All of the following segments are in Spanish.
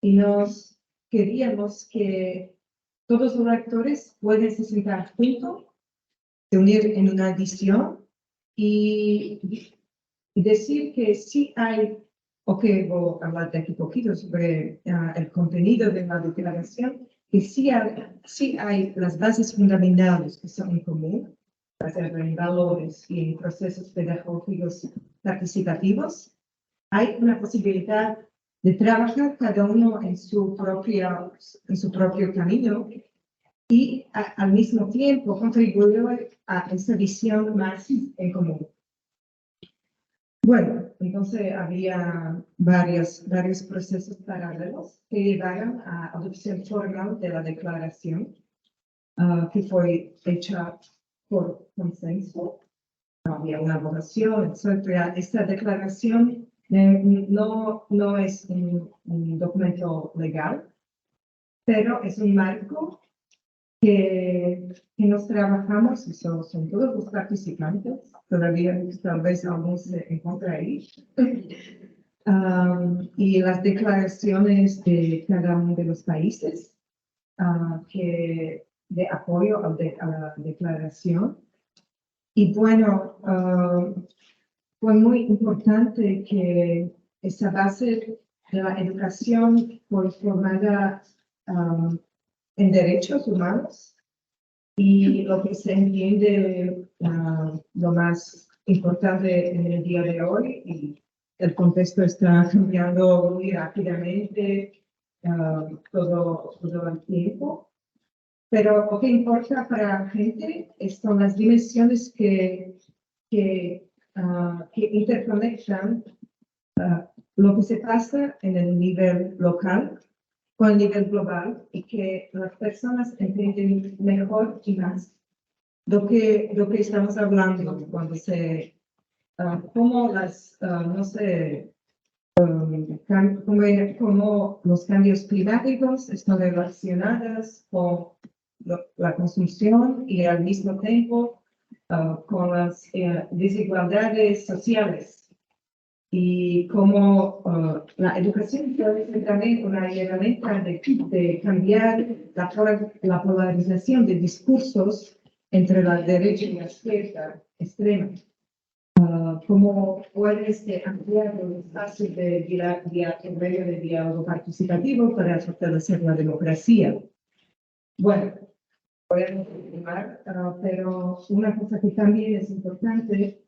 y nos queríamos que todos los actores pueden se sentar juntos, se unir en una visión y decir que sí hay, voy a hablar de aquí poquito sobre el contenido de la declaración, que sí hay las bases fundamentales que son en común, en valores y en procesos pedagógicos participativos. Hay una posibilidad de trabajar cada uno en su propio camino y al mismo tiempo contribuir a esa visión más en común. Bueno, entonces había varios procesos paralelos que llevaron a adopción formal de la declaración, que fue hecha por consenso. Había una votación, etc. Esta declaración no es un documento legal, pero es un marco que nos trabajamos, y son todos los participantes, todavía tal vez algunos se encuentran ahí, y las declaraciones de cada uno de los países de apoyo a la declaración. Y bueno, fue muy importante que esa base de la educación fue formada en derechos humanos y lo que se entiende lo más importante en el día de hoy, y el contexto está cambiando muy rápidamente todo el tiempo. Pero lo que importa para la gente son las dimensiones que interconectan lo que se pasa en el nivel local con el nivel global, y que las personas entienden mejor y más lo que estamos hablando cuando cómo cómo los cambios climáticos están relacionados con la construcción y al mismo tiempo con las desigualdades sociales, y cómo la educación puede ser también una herramienta de cambiar la polarización de discursos entre la derecha y la izquierda extrema. Cómo puedes ampliar los espacios en medio de diálogo participativo para fortalecer la democracia. Bueno, podemos continuar, pero una cosa que también es importante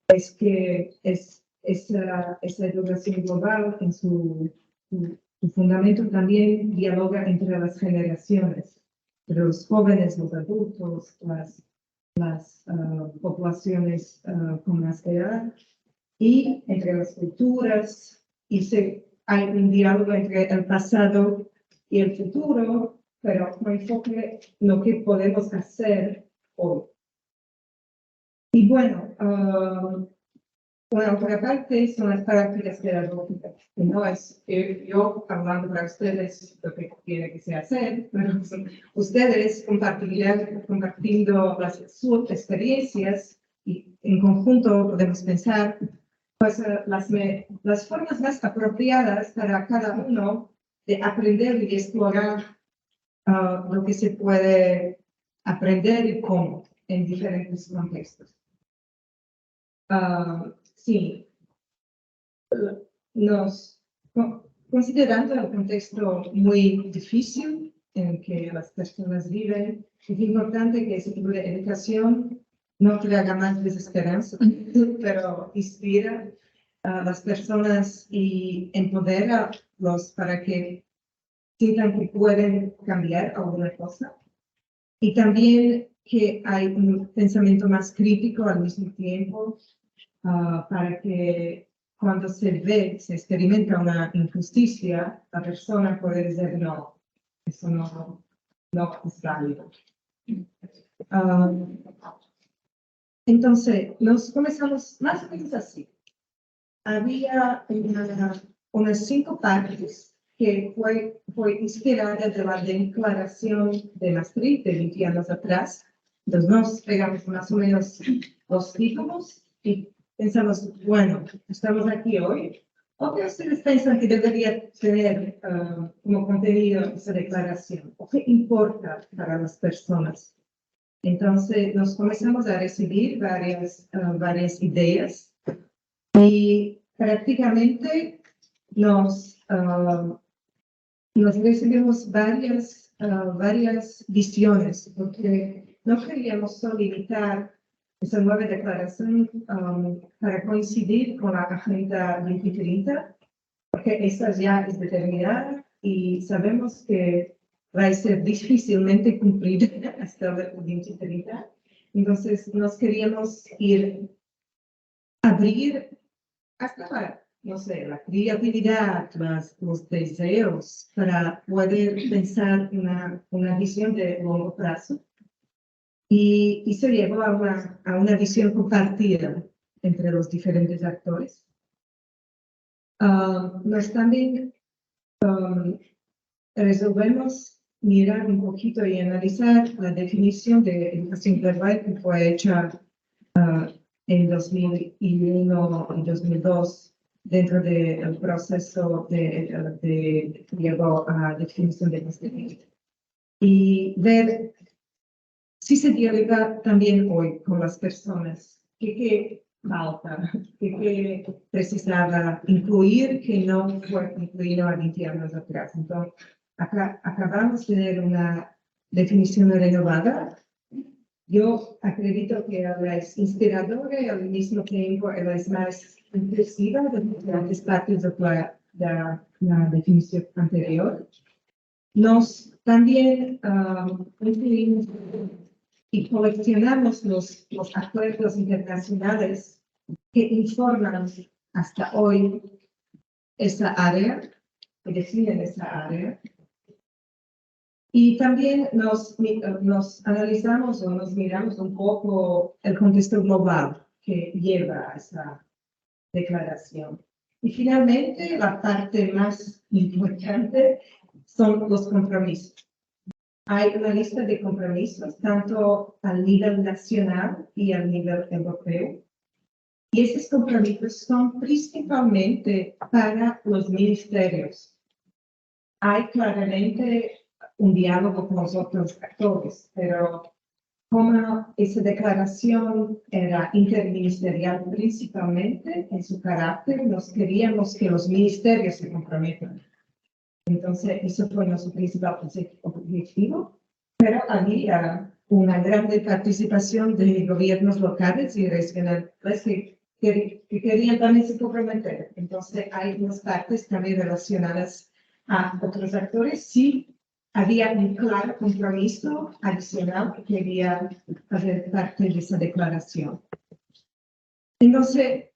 es que esa educación global en su fundamento también dialoga entre las generaciones, entre los jóvenes, los adultos, las poblaciones con más edad, y entre las culturas, y hay un diálogo entre el pasado y el futuro, pero con enfoque en lo que podemos hacer hoy. Y bueno, otra parte son las prácticas pedagógicas, que no es yo hablando para ustedes lo que tiene que se hacer, pero ustedes compartiendo sus experiencias, y en conjunto podemos pensar pues, las formas más apropiadas para cada uno de aprender y de explorar lo que se puede aprender y cómo en diferentes contextos. Sí, considerando el contexto muy difícil en que las personas viven, es importante que ese tipo de educación no traiga más desesperanza, pero inspira a las personas y empodera-los para que sientan que pueden cambiar alguna cosa. Y también que hay un pensamiento más crítico al mismo tiempo, para que cuando se experimenta una injusticia, la persona puede decir no, eso no es válido. Entonces, nos comenzamos más o menos así. Había unas 5 partes que fue inspirada de la Declaración de Maastricht de 20 años atrás. Entonces nos pegamos más o menos los títulos y pensamos, bueno, estamos aquí hoy, ¿O qué ustedes piensan que debería tener como contenido esa declaración? ¿O qué importa para las personas? Entonces, nos comenzamos a recibir varias ideas y prácticamente nos recibimos varias visiones, porque no queríamos solo limitar esa nueva declaración para coincidir con la Agenda 2030, porque esa ya es determinada y sabemos que va a ser difícilmente cumplida hasta el 2030. Entonces, nos queríamos abrir hasta, no sé, la creatividad, los deseos para poder pensar una visión de largo plazo. Y se llevó a una visión compartida entre los diferentes actores. Nos también resolvemos mirar un poquito y analizar la definición de educación global que fue hecha en 2001 y 2002 dentro del proceso de llegó a la definición de este y ver si se dialoga también hoy con las personas, qué falta, qué precisaba incluir que no fue incluido a 20 años atrás. Entonces, acabamos de tener una definición renovada. Yo acredito que ella es inspiradora y al mismo tiempo ella es más inclusiva de diferentes partes de la definición anterior. Nos también incluimos y coleccionamos los acuerdos internacionales que informan hasta hoy esa área, que definen esa área. Y también nos analizamos o nos miramos un poco el contexto global que lleva a esa declaración. Y finalmente, la parte más importante son los compromisos. Hay una lista de compromisos, tanto a nivel nacional y a nivel europeo. Y esos compromisos son principalmente para los ministerios. Hay claramente un diálogo con los otros actores, pero como esa declaración era interministerial principalmente en su carácter, nos queríamos que los ministerios se comprometan. Entonces, eso fue nuestro principal objetivo, pero había una gran participación de gobiernos locales y regionales que querían también se comprometer. Entonces, hay unas partes también relacionadas a otros actores. Sí, había un claro compromiso adicional que quería hacer parte de esa declaración. Entonces,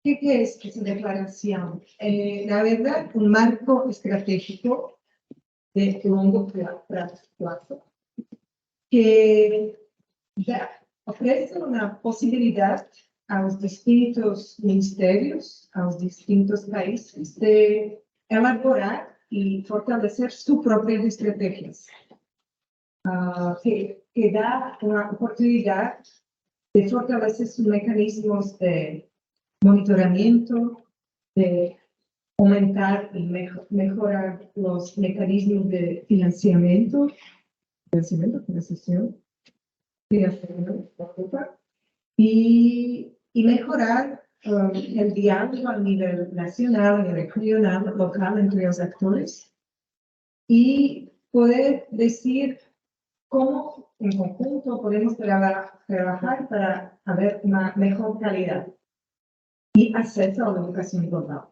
¿qué es esa declaración? La verdad, un marco estratégico de largo plazo que ofrece una posibilidad a los distintos ministerios, a los distintos países, de elaborar y fortalecer sus propias estrategias, que da una oportunidad de fortalecer sus mecanismos de monitoramiento, de aumentar y mejorar los mecanismos de financiamiento, financiación, y mejorar el diálogo a nivel nacional, regional, local entre los actores y poder decir cómo en conjunto podemos trabajar para haber una mejor calidad y acceso a la educación global.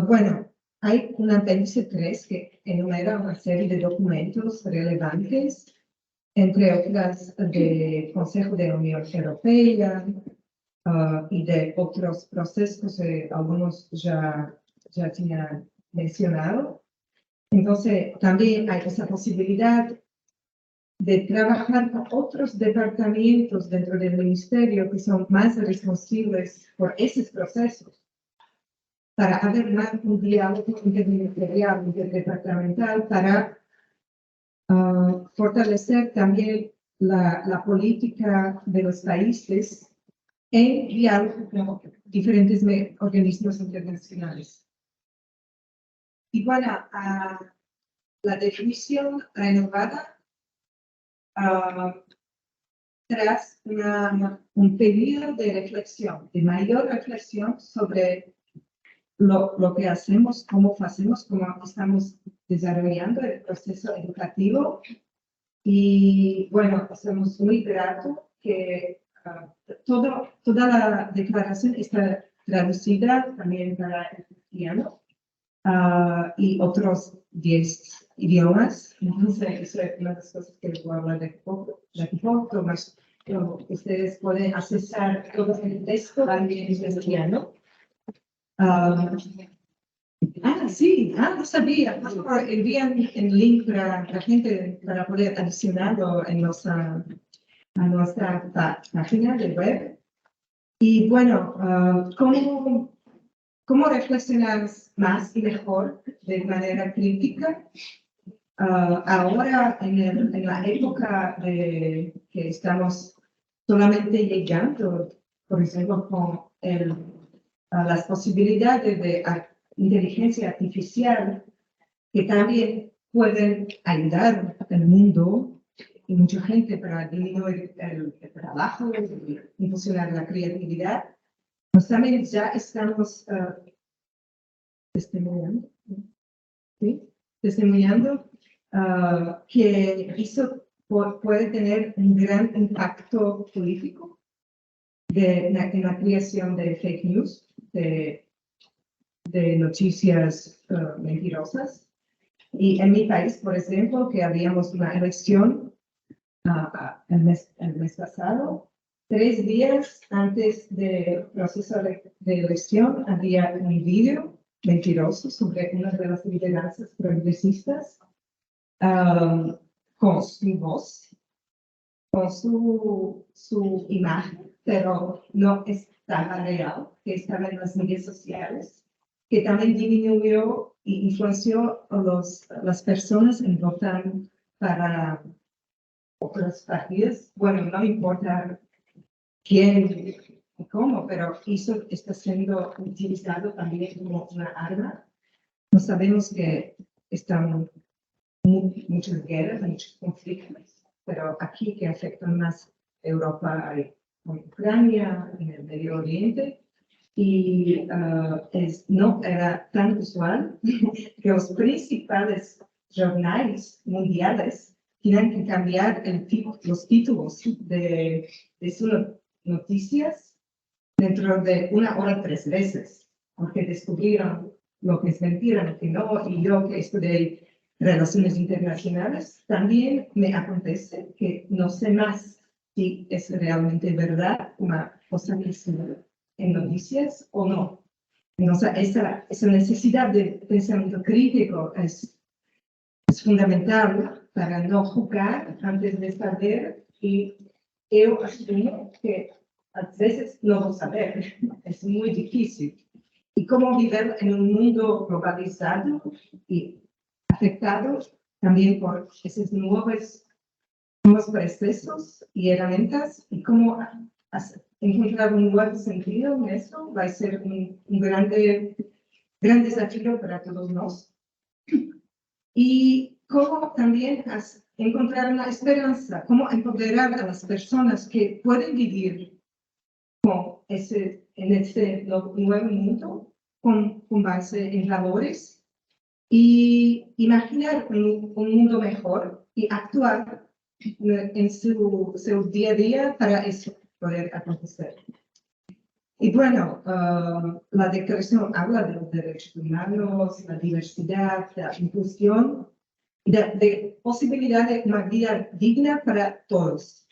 Bueno, hay un apéndice 3 que enumera una serie de documentos relevantes, entre otras del Consejo de la Unión Europea y de otros procesos que algunos ya tenían mencionado. Entonces, también hay esa posibilidad de trabajar con otros departamentos dentro del ministerio que son más responsables por esos procesos, para haber más un diálogo interministerial, interdepartamental, para fortalecer también la política de los países en diálogo con diferentes organismos internacionales. Y bueno, la definición renovada tras un periodo de reflexión, de mayor reflexión sobre lo que hacemos, cómo estamos desarrollando el proceso educativo. Y bueno, estamos muy gratos que toda la declaración está traducida también para el castellano y otros 10 idiomas. Entonces, eso es una de las cosas que voy a hablar de poco más. Ustedes pueden accesar todo el texto también en castellano. Sí, no sabía. Por favor, envían el link para la gente para poder adicionarlo a nuestra página de web. Y bueno, ¿cómo reflexionar más y mejor de manera crítica? Ahora, en la época que estamos solamente llegando, por ejemplo, con las posibilidades de inteligencia artificial, que también pueden ayudar al mundo y mucha gente para disminuir el trabajo y impulsionar la creatividad, pues también ya estamos testimoniando, ¿sí? Testimoniando que eso puede tener un gran impacto político en la creación de fake news, de noticias mentirosas. Y en mi país, por ejemplo, que habíamos una elección el mes pasado, 3 días antes del proceso de elección, había un vídeo mentiroso sobre una de las lideranzas progresistas con su voz, con su imagen, pero no estaba real, que estaba en las redes sociales, que también disminuyó y influenció a las personas en votar para otros partidos. Bueno, no importa quién y cómo, pero eso está siendo utilizado también como una arma. No sabemos que están muchas guerras, muchos conflictos, pero aquí que afectan más Europa y Ucrania, en el Medio Oriente, y no era tan usual que los principales jornales mundiales tienen que cambiar los títulos de sus noticias dentro de 1 hora 3 veces, porque descubrieron lo que es mentira, lo que no, y yo que estudié relaciones internacionales, también me acontece que no sé más si es realmente verdad una cosa que se en noticias o no. Entonces, esa necesidad de pensamiento crítico es fundamental para no juzgar antes de saber, y yo asumo que a veces no voy a saber, es muy difícil. Y cómo vivir en un mundo globalizado y afectado también por esos nuevos procesos y herramientas, y cómo encontrar un nuevo sentido en eso va a ser un gran desafío para todos nosotros. Y cómo también encontrar una esperanza, cómo empoderar a las personas que pueden vivir en este nuevo mundo con base en valores, y imaginar un mundo mejor y actuar en su día a día para eso poder acontecer. Y bueno, la declaración habla de los derechos humanos, la diversidad, la inclusión y de posibilidad de una vida digna para todos.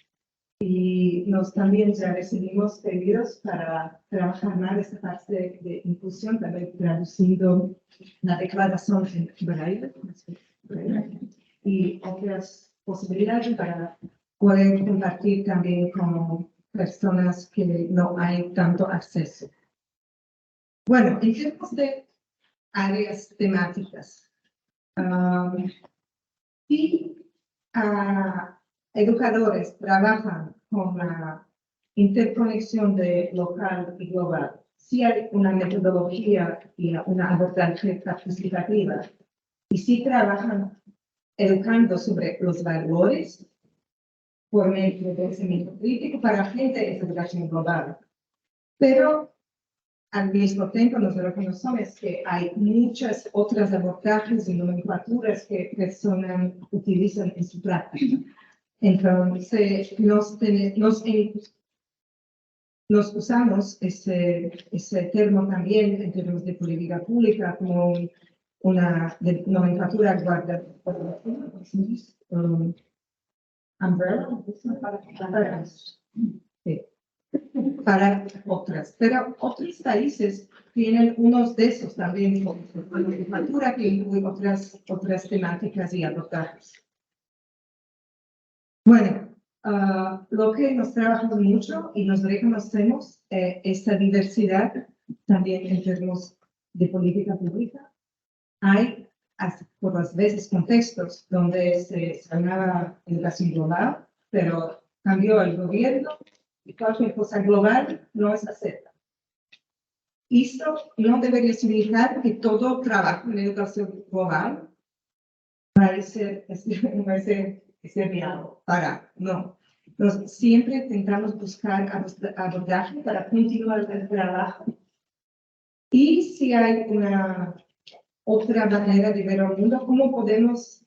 Y también ya recibimos pedidos para trabajar más esta parte de inclusión, también traduciendo la declaración en braille y otras posibilidades para poder compartir también con personas que no hay tanto acceso. Bueno, en términos de áreas temáticas, si educadores trabajan con interconexión de local y global. Si hay una metodología y una abordaje participativa, y si trabajan educando sobre los valores por medio de pensamiento crítico, para gente es educación global. Pero al mismo tiempo nos reconocemos que hay muchas otras abordajes y nomenclaturas que personas utilizan en su práctica. Entonces, nos usamos ese término también en términos de política pública como una nomenclatura umbrella para otras. Pero otros países tienen unos de esos también con nomenclatura que incluye otras temáticas y abordajes. Bueno, lo que nos trabajamos mucho y nos reconocemos esta diversidad también en términos de política pública. Hay, por las veces, contextos donde se llamaba educación global, pero cambió el gobierno y cualquier cosa global no es aceptada. Esto no debería significar que todo trabajo en educación global parece diálogo, no. Siempre intentamos buscar abordaje para continuar el trabajo. Y si hay una otra manera de ver el mundo, ¿cómo podemos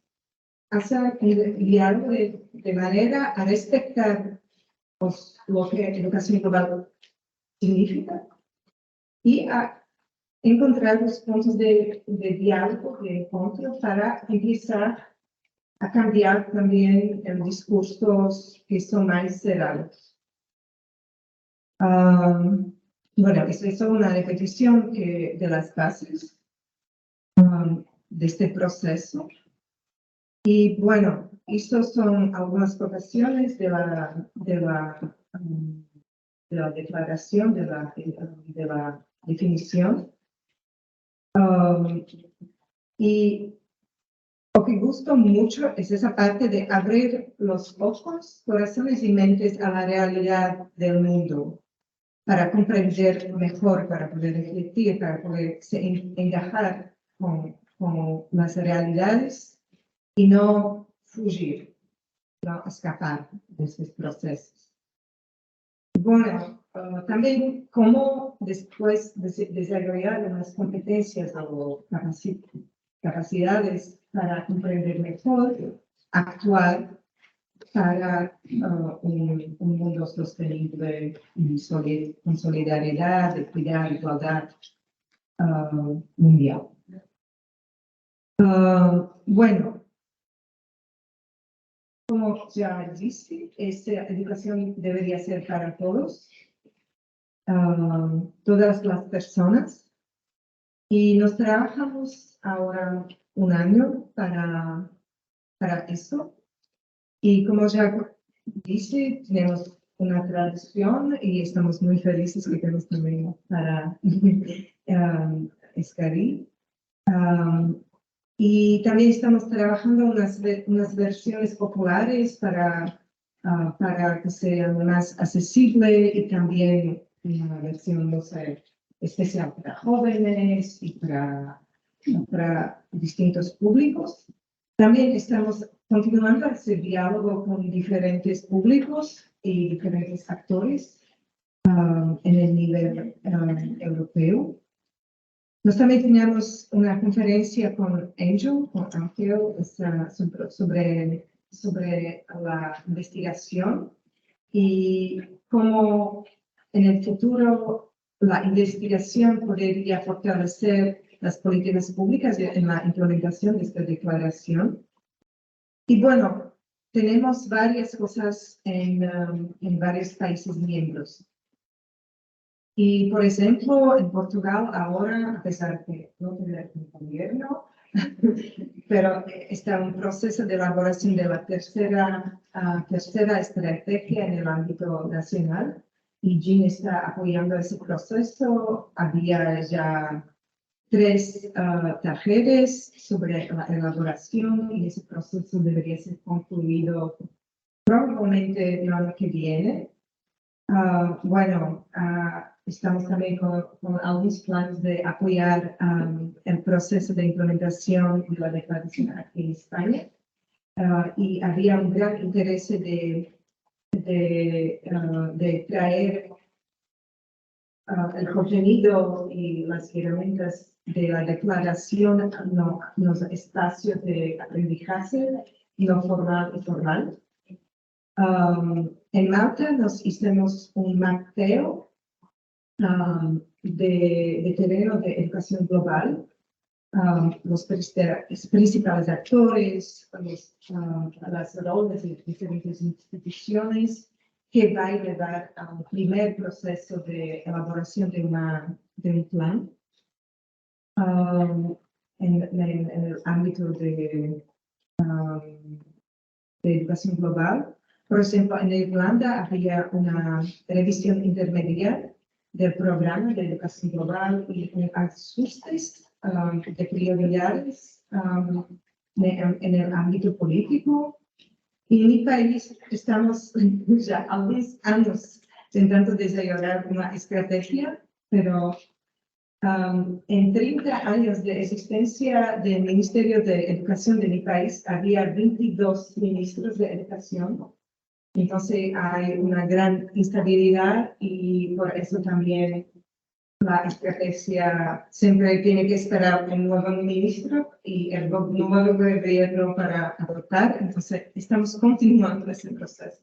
hacer un diálogo de manera a respetar lo que educación global significa y a encontrar los puntos de diálogo, de encuentro para empezar a cambiar también los discursos que son más cerrados. Bueno, eso es una repetición de las bases de este proceso. Y bueno, estas son algunas profesiones de la declaración, de la definición. Y lo que gusto mucho es esa parte de abrir los ojos, corazones y mentes a la realidad del mundo para comprender mejor, para poder refletir, para poder encajar con las realidades y no fugir, no escapar de esos procesos. Bueno, también cómo después desarrollar las competencias o capacidades para comprender mejor, actuar para un mundo sostenible con solidaridad, equidad, igualdad mundial. Bueno, como ya dije, esta educación debería ser para todos, todas las personas. Y nos trabajamos ahora un año para eso. Y como ya dije, tenemos una tradición y estamos muy felices que tenemos también para Escari. Y también estamos trabajando unas versiones populares para que sean más accesibles y también una versión, no sé, especial para jóvenes y para distintos públicos. También estamos continuando ese diálogo con diferentes públicos y diferentes actores en el nivel europeo. Nos también teníamos una conferencia con Angel sobre la investigación y cómo en el futuro la investigación podría fortalecer las políticas públicas en la implementación de esta declaración. Y bueno, tenemos varias cosas en varios países miembros. Y, por ejemplo, en Portugal ahora, a pesar de no tener un gobierno, pero está un proceso de elaboración de la tercera estrategia en el ámbito nacional y Jean está apoyando ese proceso. Había ya 3 talleres sobre la elaboración y ese proceso debería ser concluido probablemente el año que viene. Bueno, estamos también con algunos planes de apoyar el proceso de implementación de la declaración aquí en España. Y había un gran interés de traer el contenido y las herramientas de la declaración a los espacios de aprendizaje no formal y formal. En Malta nos hicimos un mapeo de terreno de educación global, los principales actores, las roles de diferentes instituciones, que va a llevar a un primer proceso de elaboración de un plan en el ámbito de educación global. Por ejemplo, en Irlanda había una revisión intermedia del programa de educación global y ajustes de prioridades en el ámbito político. Y en mi país estamos ya algunos años intentando desarrollar una estrategia, pero en 30 años de existencia del Ministerio de Educación de mi país había 22 ministros de educación. Entonces hay una gran instabilidad y por eso también la estrategia siempre tiene que esperar un nuevo ministro y el nuevo gobierno para adoptar. Entonces estamos continuando ese proceso.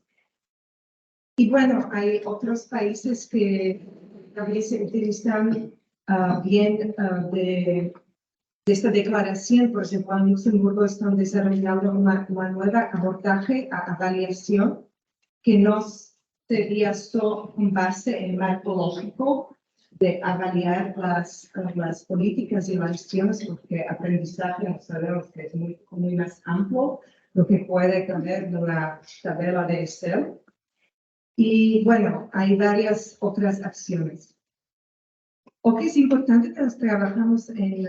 Y bueno, hay otros países que también se utilizan bien de esta declaración. Por ejemplo, en Luxemburgo están desarrollando una nueva abordaje a avaliación que no sería solo con base en marco lógico de avaliar las políticas y las acciones, porque aprendizaje sabemos que es muy más amplio, lo que puede caber en la tabla de Excel. Y bueno, hay varias otras acciones. Lo que es importante que nos trabajamos en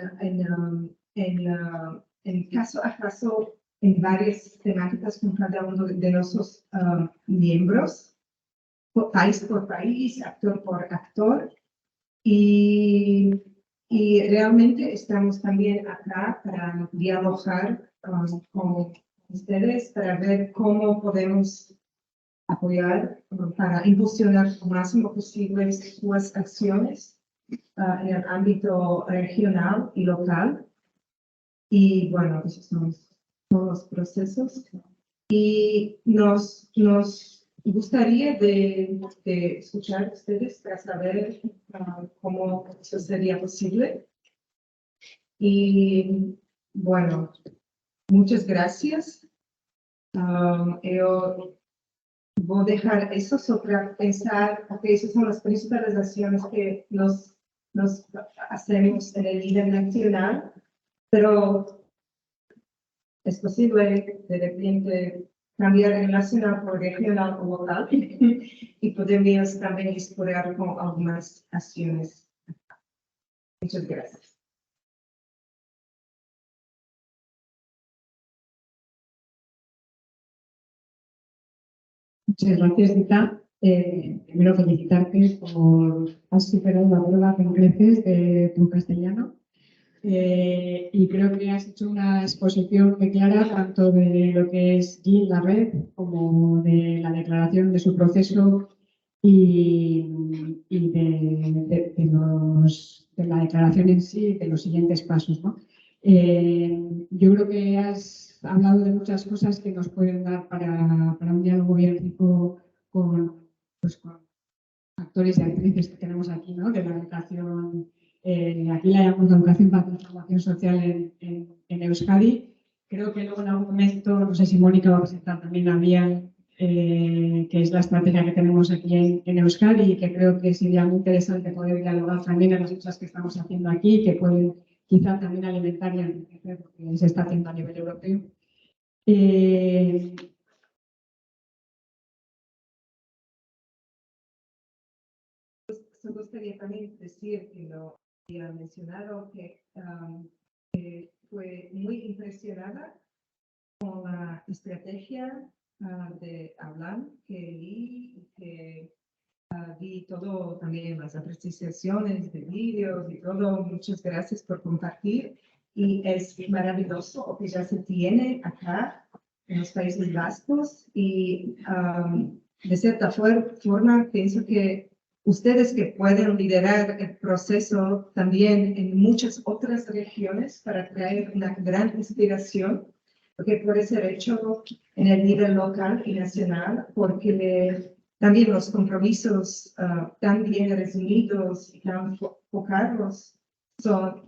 caso a caso en varias temáticas con cada uno de nuestros miembros, país por país, actor por actor. Y realmente estamos también acá para dialogar con ustedes, para ver cómo podemos apoyar para impulsionar lo máximo posible sus acciones en el ámbito regional y local. Y bueno, esos son todos los procesos. Y nos gustaría de escuchar a ustedes para saber cómo eso sería posible. Y bueno, muchas gracias. Yo voy a dejar eso para pensar, porque esas son las principales acciones que nos hacemos en el nivel nacional, pero es posible de repente cambiar el nacional por regional o local y podemos también explorar con algunas acciones. Muchas gracias. Muchas gracias, Rita. Primero felicitarte por has superado la prueba con creces de tu castellano. Y creo que has hecho una exposición muy clara tanto de lo que es GIL, la red, como de la declaración de su proceso y de la declaración en sí, de los siguientes pasos, ¿no? Yo creo que has hablado de muchas cosas que nos pueden dar para un diálogo bien rico con actores y actrices que tenemos aquí, ¿no? De la educación. Aquí la llamamos la educación para la transformación social en Euskadi. Creo que luego en algún momento, no sé si Mónica va a presentar también la vía, que es la estrategia que tenemos aquí en Euskadi y que creo que sería muy interesante poder dialogar también en las cosas que estamos haciendo aquí, que pueden quizá también alimentar y enriquecer lo que se está haciendo a nivel europeo. Me gustaría también decir que lo había mencionado, que fue muy impresionada con la estrategia de hablar que leí y que Vi todo también las apreciaciones de vídeos y todo. Muchas gracias por compartir. Y es maravilloso lo que ya se tiene acá en los Países Vascos. Y de cierta forma pienso que ustedes que pueden liderar el proceso también en muchas otras regiones para traer una gran inspiración, porque puede ser hecho en el nivel local y nacional, porque también los compromisos tan bien resumidos y tan focados son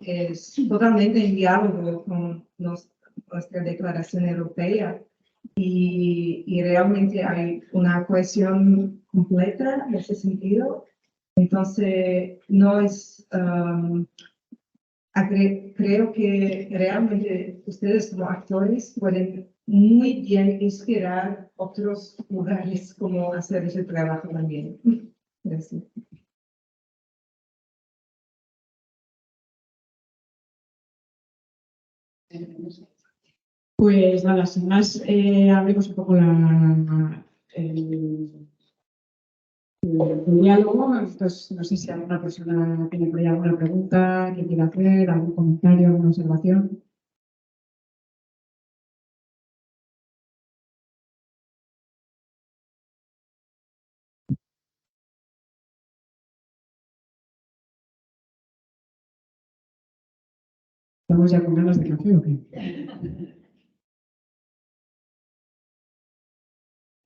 totalmente en diálogo con nuestra Declaración Europea y realmente hay una cohesión completa en ese sentido. Entonces, no es, creo que realmente ustedes como actores pueden muy bien inspirar otros lugares como hacer ese trabajo también. Gracias. Pues nada, sin más, abrimos un poco el diálogo. Entonces, no sé si alguna persona tiene por ahí alguna pregunta que quiera hacer, algún comentario, alguna observación. ¿Estamos ya con ganas de café o qué?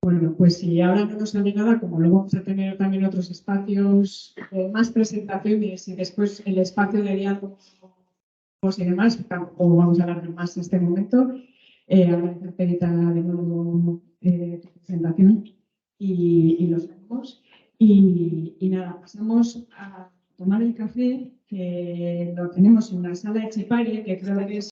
Bueno, pues si ahora no nos sale nada, como luego vamos a tener también otros espacios, más presentaciones y después el espacio de diálogo y demás, tampoco vamos a hablar más en este momento. Agradecerte, Rita, de nuevo tu presentación y los vemos. Y nada, pasamos a tomar el café, que lo tenemos en la sala de Etxepare, que creo que es